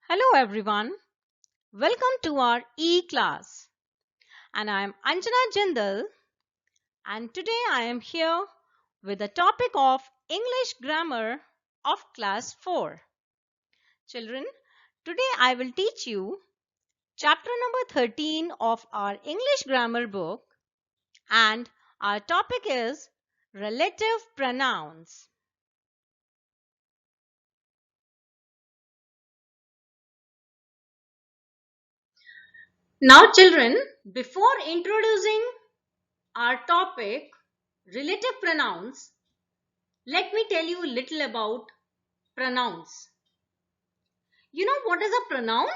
Hello everyone, welcome to our e-class and I am Anjana Jindal and today I am here with the topic of English grammar of class 4. Children, today I will teach you chapter number 13 of our English grammar book and our topic is relative pronouns. Now children, before introducing our topic relative pronouns, let me tell you a little about pronouns. You know what is a pronoun?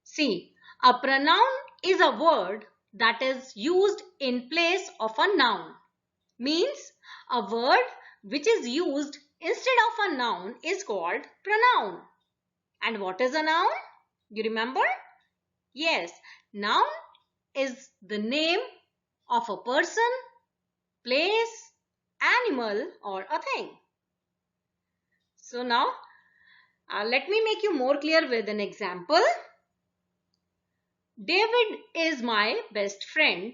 See, a pronoun is a word that is used in place of a noun. Means a word which is used instead of a noun is called pronoun. And what is a noun? You remember? Yes, noun is the name of a person, place, animal or a thing. So now let me make you more clear with an example. David is my best friend.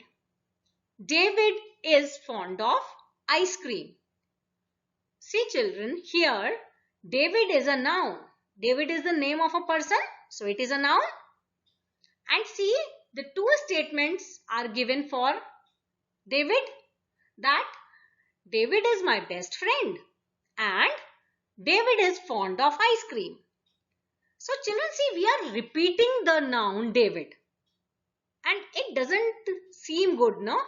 David is fond of ice cream. See children, here David is a noun. David is the name of a person, so it is a noun. And see, the two statements are given for David, that David is my best friend and David is fond of ice cream. So children, see, we are repeating the noun David. And it doesn't seem good, no?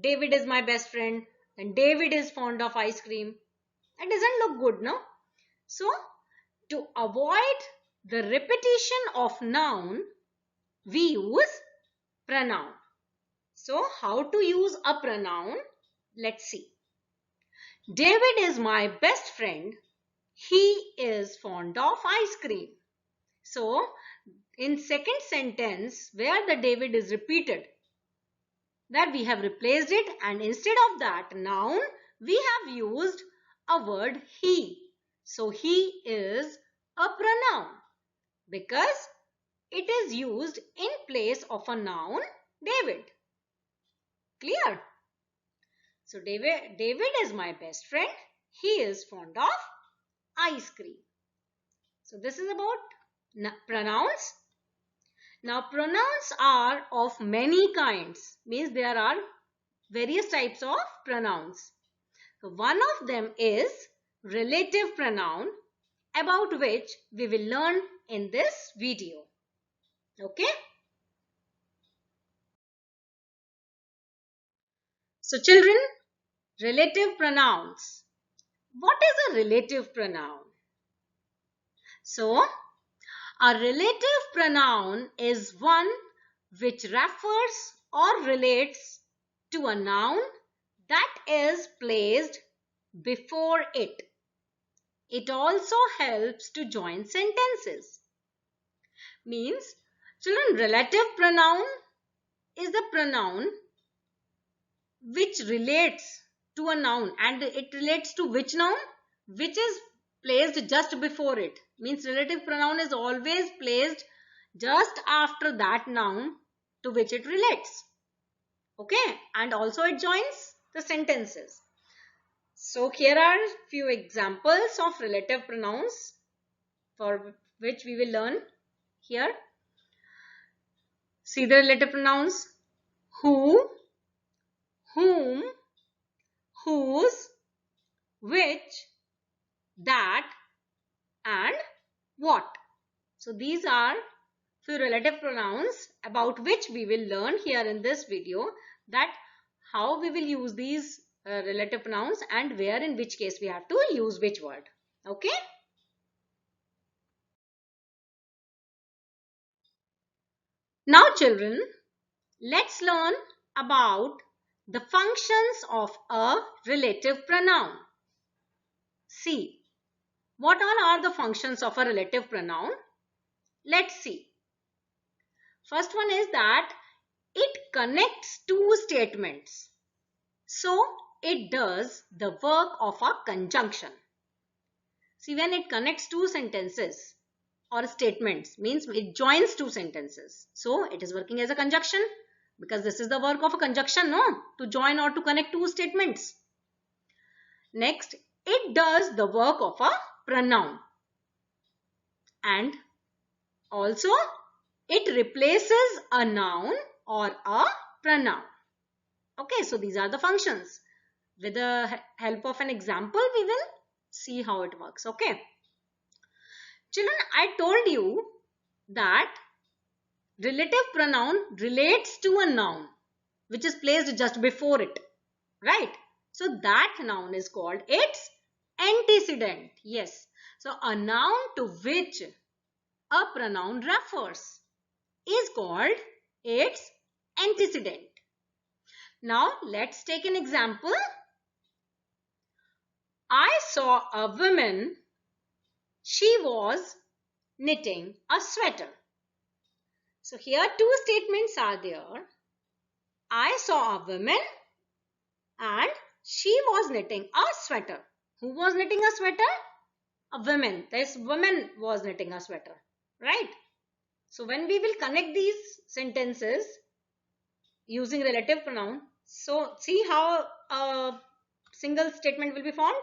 David is my best friend and David is fond of ice cream. It doesn't look good, no? So, to avoid the repetition of noun, we use pronoun. So, how to use a pronoun? Let's see. David is my best friend. He is fond of ice cream. So, in second sentence, where the David is repeated, that we have replaced it and instead of that noun we have used a word he. So he is a pronoun because it is used in place of a noun David. Clear? So David is my best friend. He is fond of ice cream. So this is about pronouns. Now pronouns are of many kinds, means there are various types of pronouns. So one of them is relative pronoun, about which we will learn in this video. Okay. So children, relative pronouns. What is a relative pronoun? So a relative pronoun is one which refers or relates to a noun that is placed before it. It also helps to join sentences. Means, children, relative pronoun is the pronoun which relates to a noun, and it relates to which noun? Which is placed just before it. Means relative pronoun is always placed just after that noun to which it relates. Okay, and also it joins the sentences. So here are few examples of relative pronouns for which we will learn here. See the relative pronouns: who, whom, whose, which, that, and what. So these are few relative pronouns about which we will learn here in this video, that how we will use these relative pronouns and where in which case we have to use which word. Okay. Now children, let's learn about the functions of a relative pronoun. See, what all are the functions of a relative pronoun? Let's see. First one is that it connects two statements. So, it does the work of a conjunction. See, when it connects two sentences or statements, means it joins two sentences. So it is working as a conjunction, because this is the work of a conjunction, no? To join or to connect two statements. Next, it does the work of a pronoun. And also, it replaces a noun or a pronoun. Okay, so these are the functions. With the help of an example, we will see how it works. Okay. Children, I told you that relative pronoun relates to a noun which is placed just before it, right? So that noun is called its antecedent. Yes. So a noun to which a pronoun refers is called its antecedent. Now let's take an example. I saw a woman. She was knitting a sweater. So here two statements are there. I saw a woman and she was knitting a sweater. Who was knitting a sweater? A woman. This woman was knitting a sweater, right? So when we will connect these sentences using relative pronoun, so see how a single statement will be formed.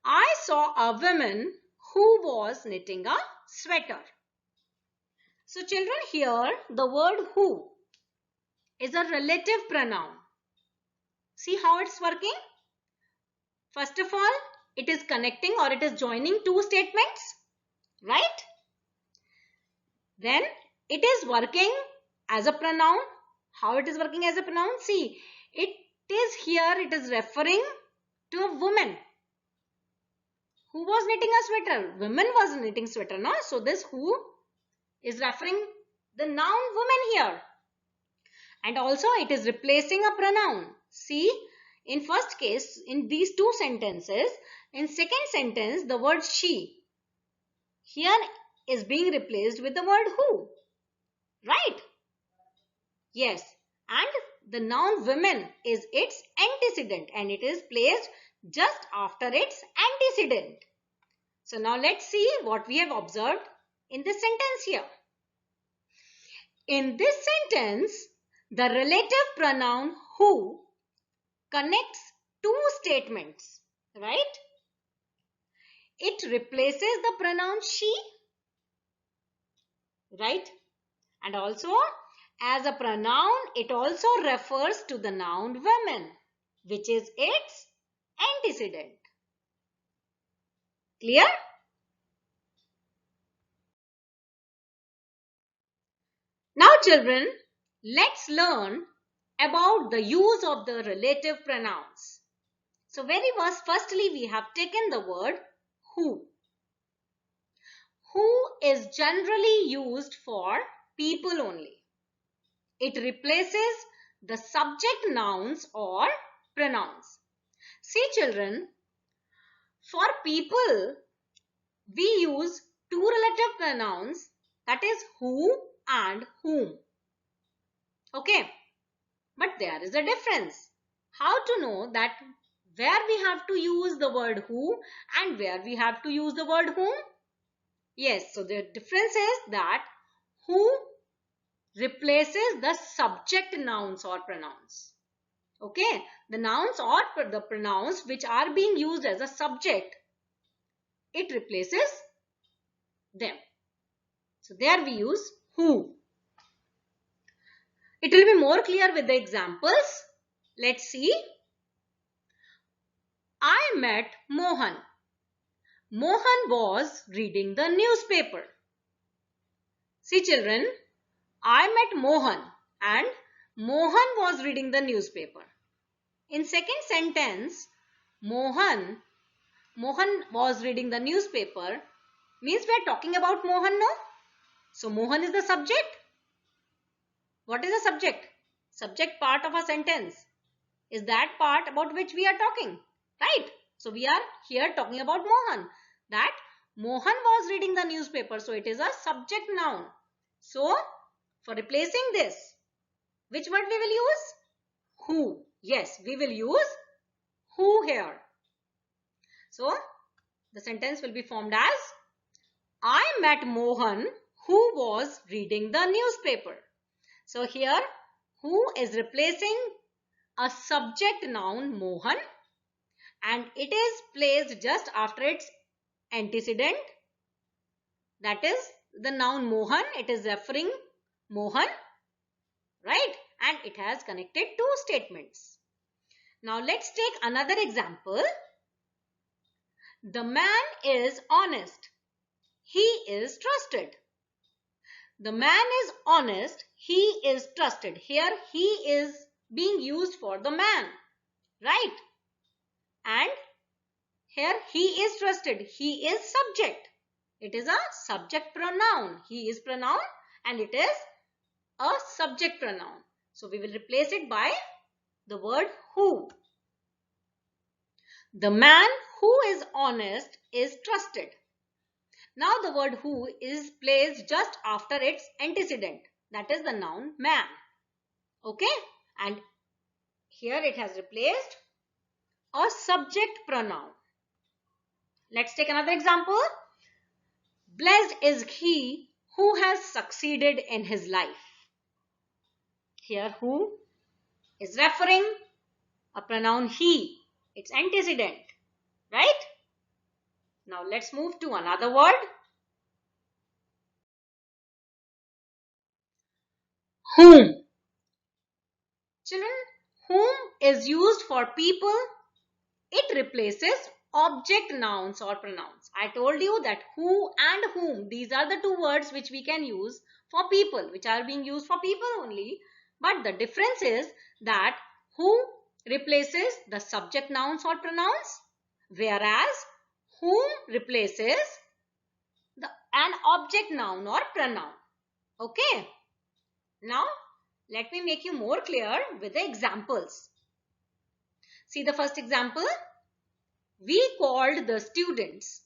I saw a woman who was knitting a sweater. So children, here the word who is a relative pronoun. See how it's working? First of all, it is connecting or it is joining two statements, right? Then it is working as a pronoun. How it is working as a pronoun? See, it is here, it is referring to a woman who was knitting a sweater. Woman was knitting sweater, no? So this who is referring the noun woman here. And also it is replacing a pronoun. See, in first case, in these two sentences, in second sentence, the word she here is being replaced with the word who, right? Yes, and the noun women is its antecedent and it is placed just after its antecedent. So now let's see what we have observed in this sentence here. In this sentence, the relative pronoun who connects two statements, right? It replaces the pronoun she, right? And also, as a pronoun, it also refers to the noun women, which is its antecedent. Clear? Now children, let's learn about the use of the relative pronouns. So very firstly, we have taken the word who. Who is generally used for people only. It replaces the subject nouns or pronouns. See children, for people, we use two relative pronouns, that is who and whom. Okay, but there is a difference. How to know that where we have to use the word who and where we have to use the word whom? Yes, so the difference is that who replaces the subject nouns or pronouns. Okay, the nouns or the pronouns which are being used as a subject, it replaces them. So there we use who. It will be more clear with the examples. Let's see. I met Mohan. Mohan was reading the newspaper. See children, I met Mohan and Mohan was reading the newspaper. In second sentence, Mohan was reading the newspaper means we are talking about Mohan, no? So Mohan is the subject. What is the subject? Subject part of a sentence is that part about which we are talking, right? So we are here talking about Mohan. That Mohan was reading the newspaper. So it is a subject noun. So for replacing this, which word we will use? Who. Yes, we will use who here. So The sentence will be formed as, I met Mohan who was reading the newspaper. So here, who is replacing a subject noun Mohan, and it is placed just after its antecedent. That is the noun Mohan. It is referring Mohan, right? And it has connected two statements. Now let's take another example. The man is honest. He is trusted. The man is honest. He is trusted. Here he is being used for the man, right? And here he is trusted. He is subject. It is a subject pronoun. He is pronoun and it is a subject pronoun. So we will replace it by the word who. The man who is honest is trusted. Now the word who is placed just after its antecedent. That is the noun man. Okay? And here it has replaced a subject pronoun. Let's take another example. Blessed is he who has succeeded in his life. Here who is referring a pronoun he. It's antecedent, right? Now let's move to another word. Whom. Children, whom is used for people. It replaces object nouns or pronouns. I told you that who and whom, these are the two words which we can use for people, which are being used for people only. But the difference is that who replaces the subject nouns or pronouns, whereas whom replaces an object noun or pronoun. Okay. Now, let me make you more clear with the examples. See the first example. We called the students.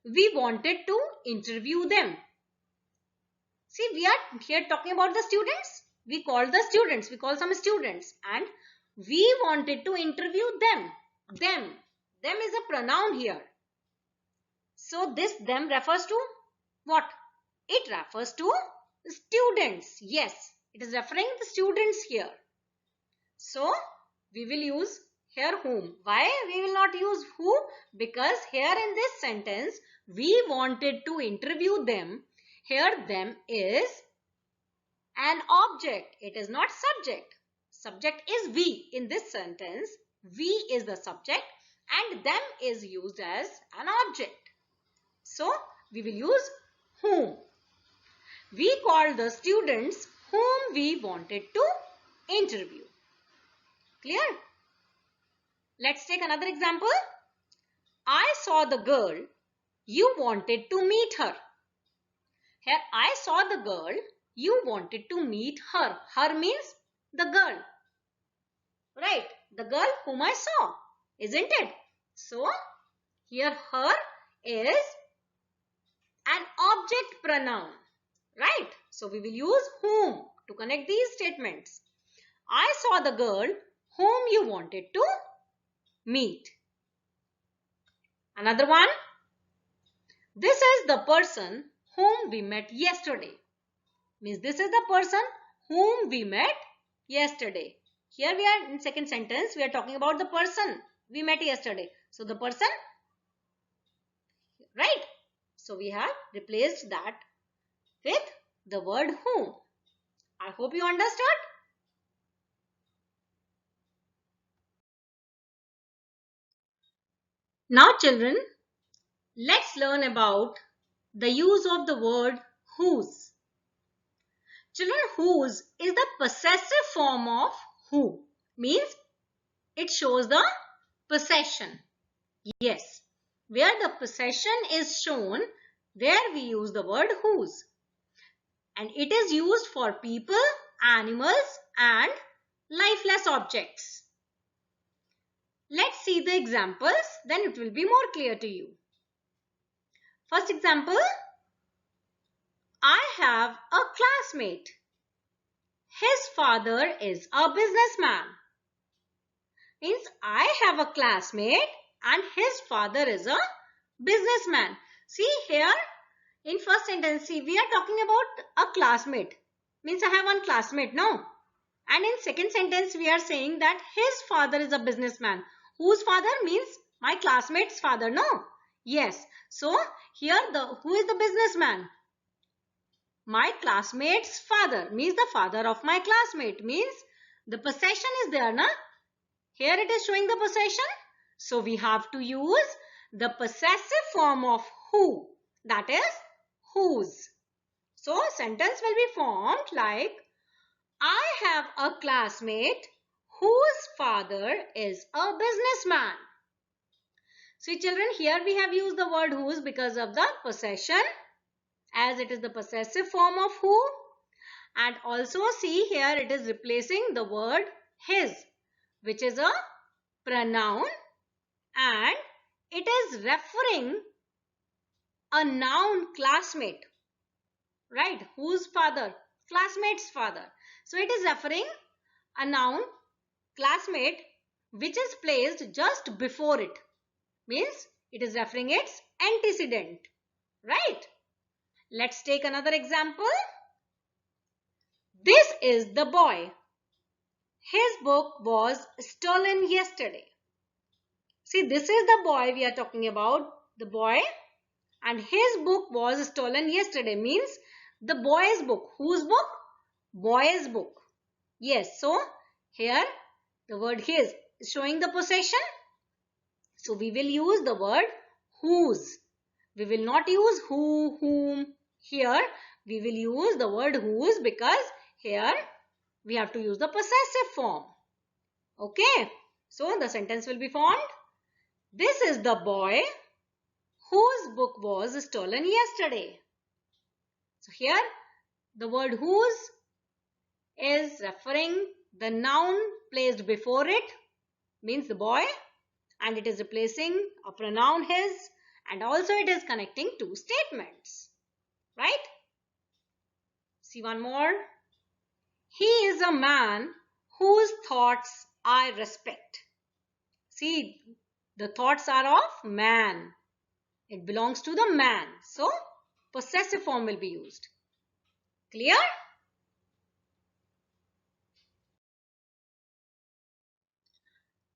We wanted to interview them. See, we are here talking about the students. We called the students. We call some students. And we wanted to interview them. Them. Them is a pronoun here. So this them refers to what? It refers to students. Yes, it is referring to the students here. So we will use here whom. Why we will not use who? Because here in this sentence we wanted to interview them. Here them is an object. It is not subject. Subject is we. In this sentence we is the subject and them is used as an object. So we will use whom. We called the students whom we wanted to interview. Clear? Let's take another example. I saw the girl. You wanted to meet her. Here I saw the girl. You wanted to meet her. Her means the girl. Right? The girl whom I saw. Isn't it? So here her is an object pronoun. Right? So we will use whom to connect these statements. I saw the girl whom you wanted to meet. Another one. This is the person whom we met yesterday. Means this is the person whom we met yesterday. Here we are in second sentence. We are talking about the person we met yesterday. So the person, right? So we have replaced that with the word whom. I hope you understood. Now children, let's learn about the use of the word whose. Children, whose is the possessive form of who. Means it shows the possession. Yes, where the possession is shown, there we use the word whose. And it is used for people, animals and lifeless objects. Let's see the examples, then it will be more clear to you. First example, I have a classmate. His father is a businessman. Means I have a classmate and his father is a Businessman. See here in first sentence, see, we are talking about a classmate. Means I have one classmate, no? And in second sentence, we are saying that his father is a businessman. Whose father? Means my classmate's father, no? Yes. So here who is the businessman? My classmate's father, means the father of my classmate, means the possession is there, na? Here it is showing the possession. So we have to use the possessive form of who, that is whose. So sentence will be formed like, I have a classmate whose father is a businessman. See children, here we have used the word whose because of the possession, as it is the possessive form of who. And also see here it is replacing the word his, which is a pronoun, and it is referring a noun classmate, right? Whose father? Classmate's father. So it is referring a noun classmate which is placed just before it. Means it is referring its antecedent, right? Let's take another example. This is the boy. His book was stolen yesterday. See, this is the boy we are talking about, the boy, and his book was stolen yesterday. Means the boy's book. Whose book? Boy's book. Yes, so here the word his is showing the possession. So we will use the word whose. We will not use who, whom. Here we will use the word whose because here we have to use the possessive form. Okay, so the sentence will be formed. This is the boy whose book was stolen yesterday. So here the word whose is referring the noun placed before it, means the boy, and it is replacing a pronoun his, and also it is connecting two statements, right? See one more. He is a man whose thoughts I respect. See, the thoughts are of man. It belongs to the man. So, possessive form will be used. Clear?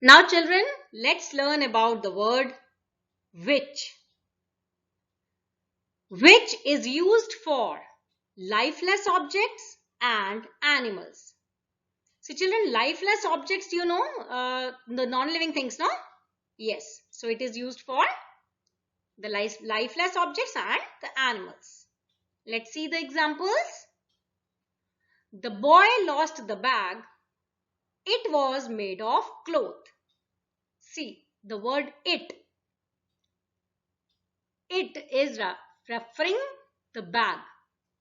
Now children, let's learn about the word which. Which is used for lifeless objects and animals. So children, lifeless objects, you know, the non-living things, no? Yes. So it is used for the lifeless objects and the animals. Let's see the examples. The boy lost the bag. It was made of cloth. See, the word it. It is referring the bag.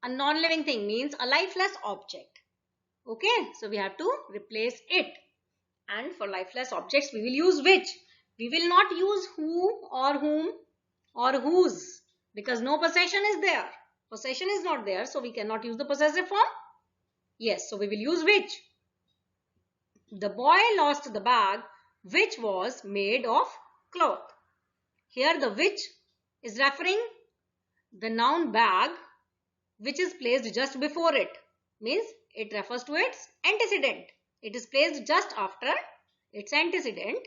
A non-living thing means a lifeless object. Okay, so we have to replace it. And for lifeless objects, we will use which. We will not use who or whom or whose because no possession is there. Possession is not there, so we cannot use the possessive form. Yes, so we will use which. The boy lost the bag which was made of cloth. Here the which is referring the noun bag which is placed just before it. Means it refers to its antecedent. It is placed just after its antecedent.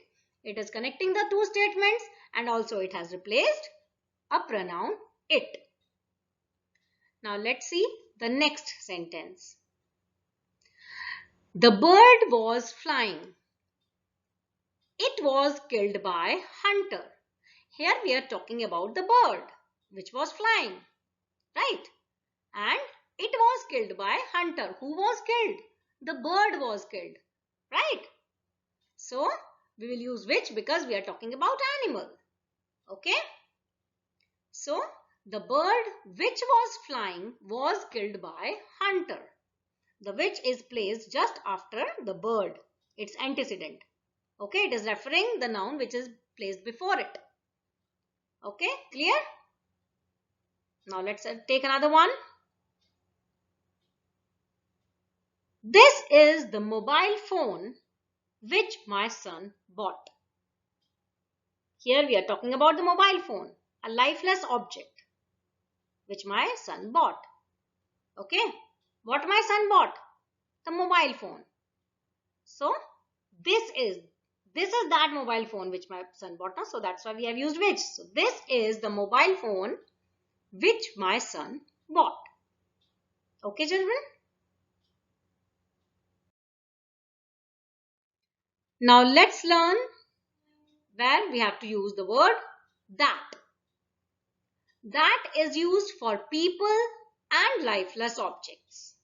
It is connecting the two statements and also it has replaced a pronoun it. Now let's see the next sentence. The bird was flying. It was killed by hunter. Here we are talking about the bird which was flying, right? And it was killed by hunter. Who was killed? The bird was killed, right? So we will use which because we are talking about animal. Okay? So the bird which was flying was killed by hunter. The which is placed just after the bird, its antecedent. Okay, it is referring the noun which is placed before it. Okay, clear? Now let's take another one. This is the mobile phone which my son bought. Here we are talking about the mobile phone. A lifeless object which my son bought. Okay, what my son bought? The mobile phone. So this is that mobile phone which my son bought. So that's why we have used which. So this is the mobile phone which my son bought. Okay, children. Now let's learn where we have to use the word that. That is used for people and lifeless objects.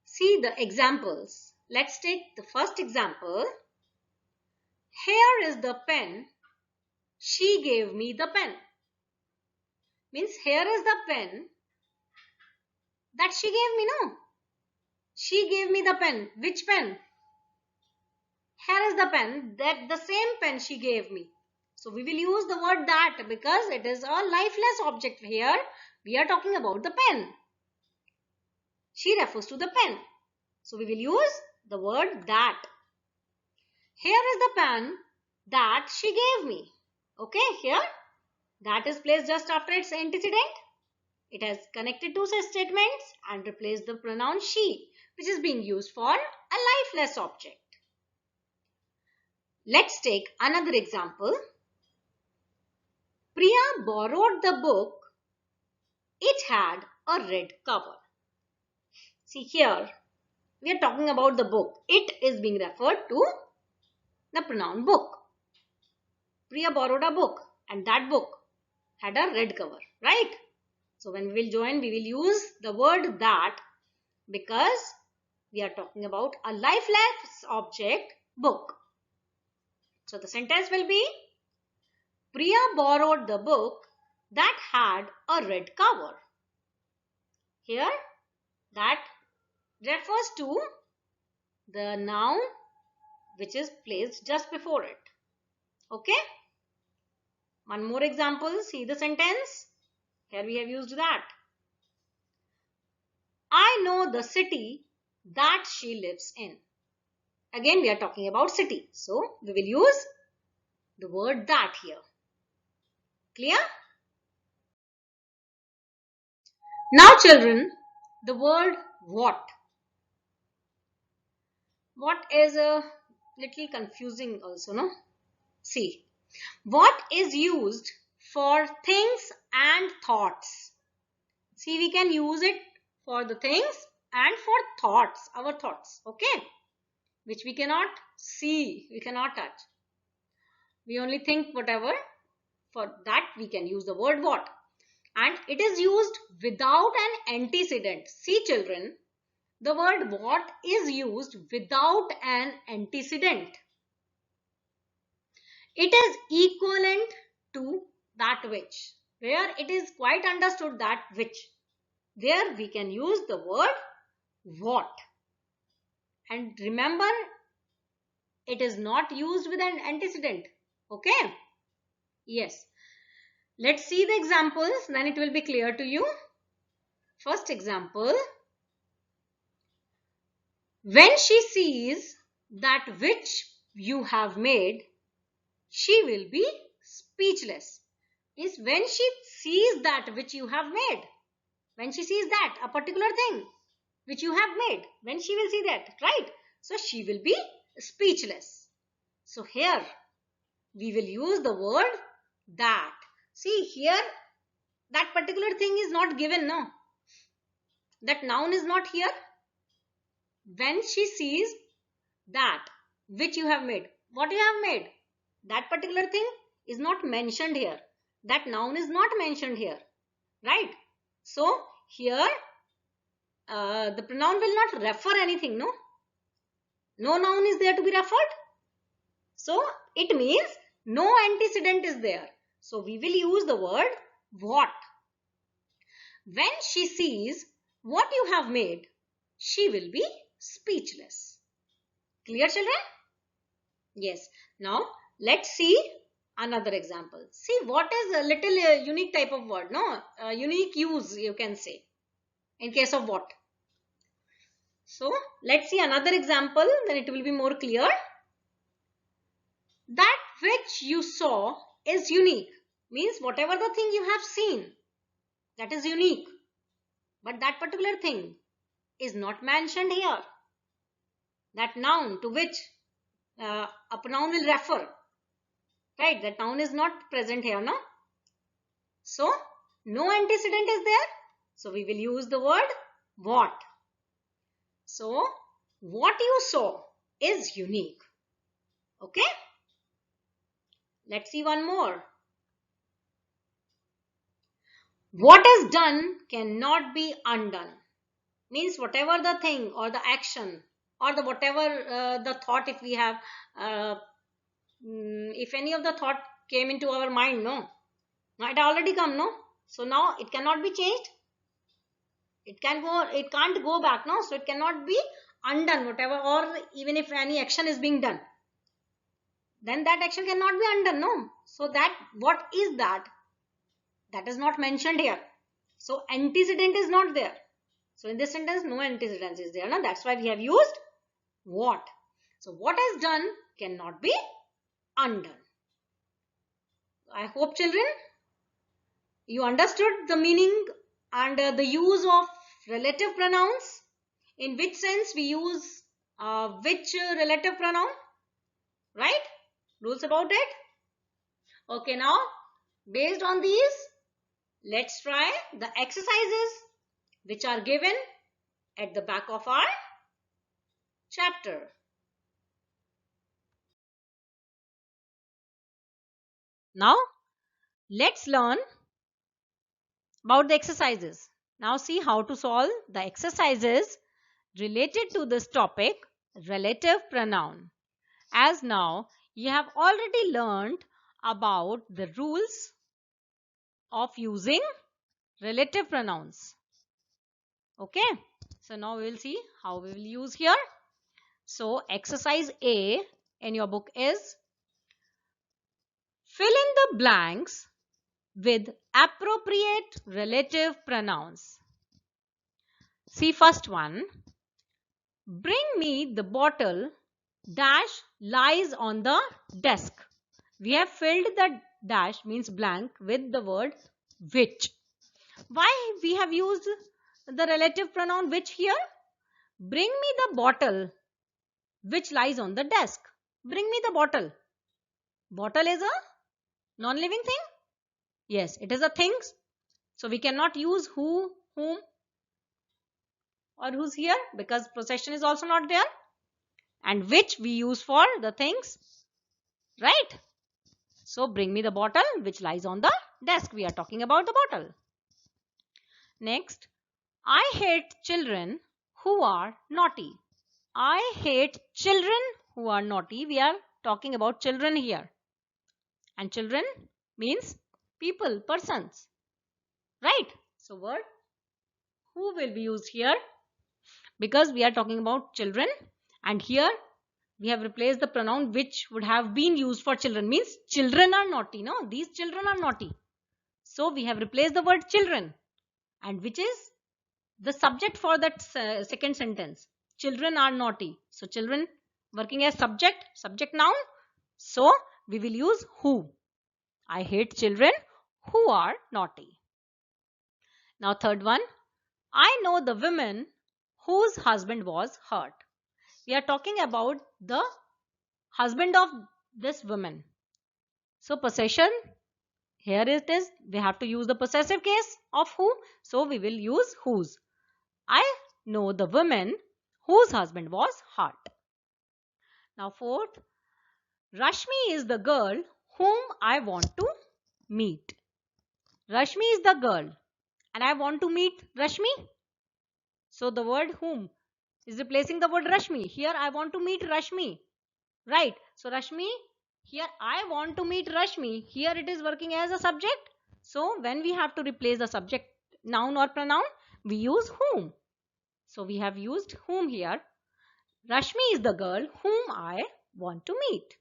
See the examples. Let's take the first example. Here is the pen. She gave me the pen. Means here is the pen that she gave me, no? She gave me the pen. Which pen? Here is the pen, that the same pen she gave me. So we will use the word that because it is a lifeless object. Here we are talking about the pen. She refers to the pen. So we will use the word that. Here is the pen that she gave me. Okay, here that is placed just after its antecedent. It has connected two statements and replaced the pronoun she, which is being used for a lifeless object. Let's take another example. Priya borrowed the book. It had a red cover. See here, we are talking about the book. It is being referred to the pronoun book. Priya borrowed a book and that book had a red cover, right? So when we will join, we will use the word that because we are talking about a lifeless object, book. So the sentence will be, Priya borrowed the book that had a red cover. Here, that refers to the noun which is placed just before it. Okay? One more example. See the sentence. Here we have used that. I know the city that she lives in. Again, we are talking about city. So, we will use the word that here. Clear? Now, children, the word what. What is a little confusing also, no? See, what is used for things and thoughts. See, we can use it for the things and for thoughts, our thoughts, okay? Which we cannot see, we cannot touch. We only think whatever. For that, we can use the word what. And it is used without an antecedent. See, children, the word what is used without an antecedent. It is equivalent to that which, where it is quite understood that which. There we can use the word what. And remember, it is not used with an antecedent. Okay? Yes. Let's see the examples, then it will be clear to you. First example. When she sees that which you have made, she will be speechless. Means when she sees that which you have made, when she sees that, a particular thing which you have made, when she will see that, right? So she will be speechless. So here we will use the word that. See here, that particular thing is not given, no? That noun is not here. When she sees that which you have made, what you have made, that particular thing is not mentioned here. That noun is not mentioned here, right? So here the pronoun will not refer anything, no? No noun is there to be referred. So it means no antecedent is there. So we will use the word what. When she sees what you have made, she will be speechless. Clear, children? Yes. Now let's see another example. See, what is a little unique type of word, no? Unique use, you can say, in case of what. So let's see another example, then it will be more clear. That which you saw is unique. means whatever the thing you have seen, that is unique. But that particular thing is not mentioned here. That noun to which a pronoun will refer, right? That noun is not present here, no? So, no antecedent is there. So, we will use the word what. So, what you saw is unique. Okay? Let's see one more. What is done cannot be undone. Means whatever the thing or the action or the whatever the thought, if we have, if any of the thought came into our mind, no? Now it already come, no? So now it cannot be changed. It can't go back, no? So it cannot be undone, whatever, or even if any action is being done, then that action cannot be undone, no? So that, what is that? That is not mentioned here. So antecedent is not there. So in this sentence, no antecedent is there, no? That's why we have used what. So what is done cannot be undone. I hope, children, you understood the meaning and the use of relative pronouns. In which sense we use which relative pronoun, right? Rules about it. Okay, now based on these, let's try the exercises which are given at the back of our chapter. Now let's learn about the exercises. Now see how to solve the exercises related to this topic, relative pronoun. As now you have already learned about the rules of using relative pronouns. Okay, so now we will see how we will use here. So exercise A in your book is fill in the blanks with appropriate relative pronouns. See first one. Bring me the bottle dash lies on the desk. We have filled the dash, means blank, with the word which. Why we have used the relative pronoun which here? Bring me the bottle which lies on the desk. Bring me the bottle. Bottle is a non-living thing? Yes, it is a thing. So we cannot use who, whom or who's here because possession is also not there. And which we use for the things, right? So bring me the bottle which lies on the desk. We are talking about the bottle. Next, I hate children who are naughty. I hate children who are naughty. We are talking about children here. And children means people, persons. Right? So word who will be used here because we are talking about children, and here we have replaced the pronoun which would have been used for children, means children are naughty. No, these children are naughty. So we have replaced the word children, and which is the subject for that second sentence. Children are naughty. So children working as subject, subject noun. So we will use who. I hate children who are naughty. Now third one. I know the woman whose husband was hurt. We are talking about the husband of this woman. So possession, here it is. We have to use the possessive case of who. So we will use whose. I know the woman whose husband was hurt. Now fourth, Rashmi is the girl whom I want to meet. Rashmi is the girl and I want to meet Rashmi. So the word whom is replacing the word Rashmi. Here I want to meet Rashmi. Right. So Rashmi, here I want to meet Rashmi. Here it is working as a subject. So when we have to replace the subject noun or pronoun, we use whom. So we have used whom here. Rashmi is the girl whom I want to meet.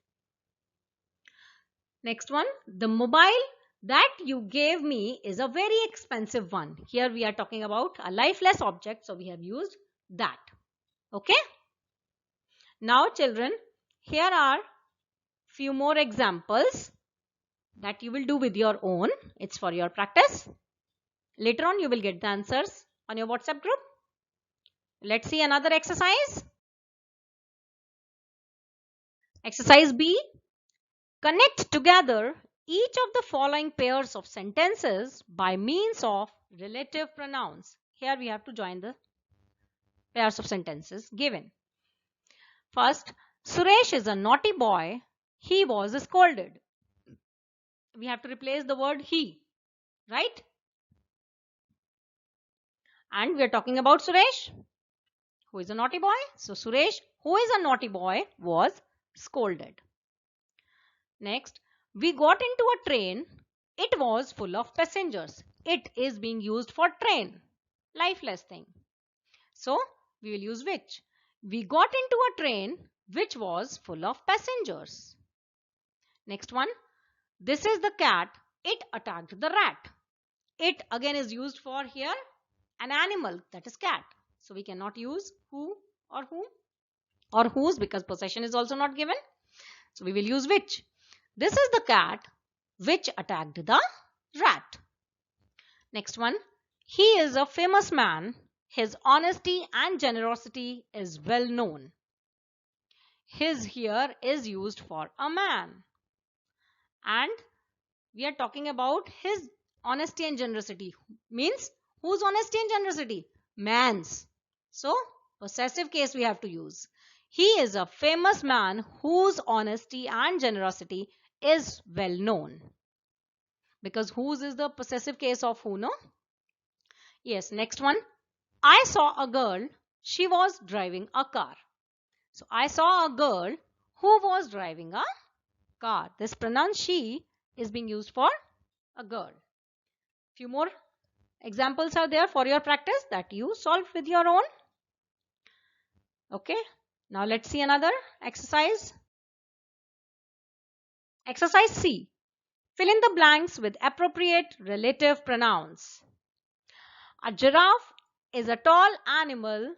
Next one, the mobile that you gave me is a very expensive one. Here we are talking about a lifeless object. So we have used that. Okay. Now children, here are few more examples that you will do with your own. It's for your practice. Later on, you will get the answers on your WhatsApp group. Let's see another exercise. Exercise B. Connect together each of the following pairs of sentences by means of relative pronouns. Here we have to join the pairs of sentences given. First, Suresh is a naughty boy. He was scolded. We have to replace the word he, right? And we are talking about Suresh, who is a naughty boy. So Suresh, who is a naughty boy, was scolded. Next, we got into a train. It was full of passengers. It is being used for train. Lifeless thing. So we will use which. We got into a train which was full of passengers. Next one. This is the cat. It attacked the rat. It again is used for here an animal, that is cat. So we cannot use who or whom or whose because possession is also not given. So we will use which. This is the cat which attacked the rat. Next one. He is a famous man. His honesty and generosity is well known. His here is used for a man. And we are talking about his honesty and generosity. Means whose honesty and generosity? Man's. So possessive case we have to use. He is a famous man whose honesty and generosity is well known. Because whose is the possessive case of who, no? Yes, next one. I saw a girl. She was driving a car. So I saw a girl who was driving a car. This pronoun she is being used for a girl. Few more examples are there for your practice that you solve with your own. Okay. Now let's see another exercise. Exercise C. Fill in the blanks with appropriate relative pronouns. A giraffe is a tall animal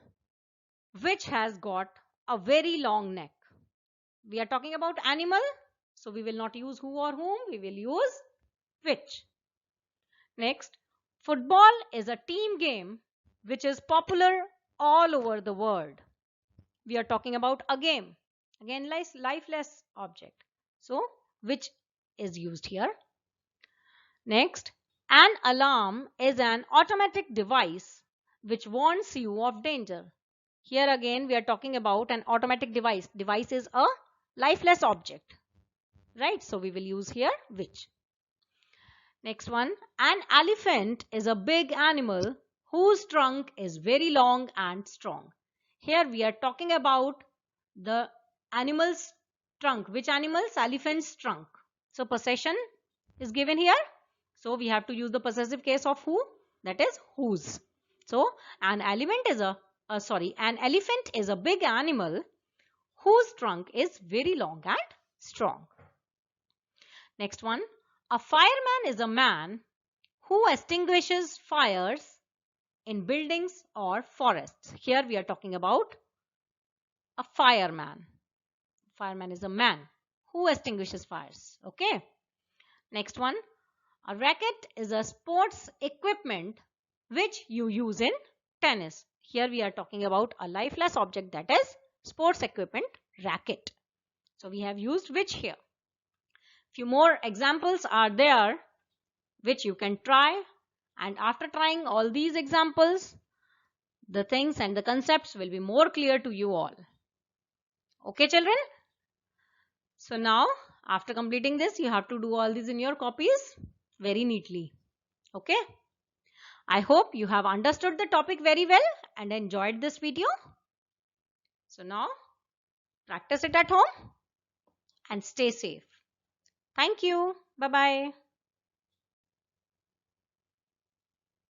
which has got a very long neck. We are talking about animal, so we will not use who or whom, we will use which. Next, football is a team game which is popular all over the world. We are talking about a game. Again, lifeless object. So, which is used here. Next, an alarm is an automatic device which warns you of danger. Here again we are talking about an automatic device. Device is a lifeless object. Right? So we will use here which. Next one, an elephant is a big animal whose trunk is very long and strong. Here we are talking about the animal's trunk. Which animal's? Elephant's trunk. So possession is given here. So we have to use the possessive case of who, that is whose. So an elephant is a big animal whose trunk is very long and strong. Next one, a fireman is a man who extinguishes fires in buildings or forests. Here we are talking about a fireman. Fireman is a man who extinguishes fires. Okay. Next one, a racket is a sports equipment which you use in tennis. Here we are talking about a lifeless object, that is sports equipment, racket. So we have used which here. Few more examples are there which you can try, and after trying all these examples, the things and the concepts will be more clear to you all. Okay children? So now after completing this, you have to do all these in your copies very neatly. Okay? I hope you have understood the topic very well and enjoyed this video. So now practice it at home and stay safe. Thank you. Bye-bye.